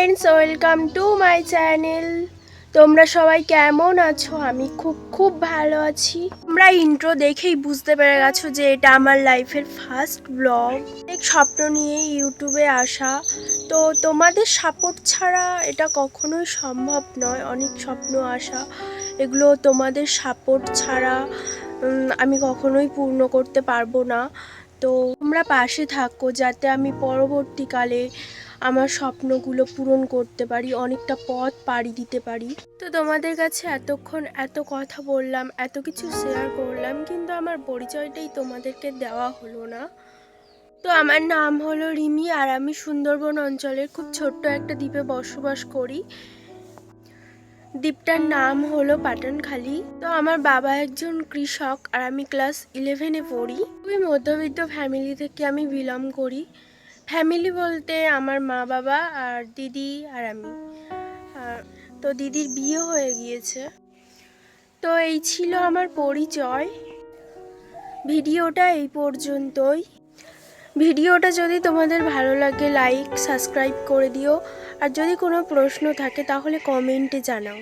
Friends, welcome to my channel. তোমরা সবাই কেমন আছো? আমি খুব ভালো আছি। তোমরা ইন্ট্রো দেখেই বুঝতে পেরে গেছো যে এটা আমার লাইফের ফার্স্ট ব্লগ। অনেক স্বপ্ন নিয়ে ইউটিউবে আসা, তো তোমাদের সাপোর্ট ছাড়া এটা কখনোই সম্ভব নয়। অনেক স্বপ্ন আসা, এগুলো তোমাদের সাপোর্ট ছাড়া আমি কখনোই পূর্ণ করতে পারবো না। তো তোমরা পাশে থাকো যাতে আমি পরবর্তীকালে আমার স্বপ্নগুলো পূরণ করতে পারি, অনেকটা পথ পাড়ি দিতে পারি। তো তোমাদের কাছে এতক্ষণ এত কথা বললাম, এত কিছু শেয়ার করলাম, কিন্তু আমার পরিচয়টাই তোমাদেরকে দেওয়া হলো না। তো আমার নাম হলো রিমি, আর আমি সুন্দরবন অঞ্চলের খুব ছোট্ট একটা দ্বীপে বসবাস করি। দ্বীপটার নাম হলো পাটানখালি। তো আমার বাবা একজন কৃষক, আর আমি ক্লাস 11-এ পড়ি। খুবই মধ্যবিত্ত ফ্যামিলি থেকে আমি বিলং করি। ফ্যামিলি বলতে আমার মা বাবা আর দিদি আর আমি। তো দিদির বিয়ে হয়ে গিয়েছে। তো এই ছিল আমার পরিচয়। ভিডিওটা এই পর্যন্তই। ভিডিওটা যদি তোমাদের ভালো লাগে লাইক সাবস্ক্রাইব করে দিও, আর যদি কোনো প্রশ্ন থাকে তাহলে কমেন্টে জানাও।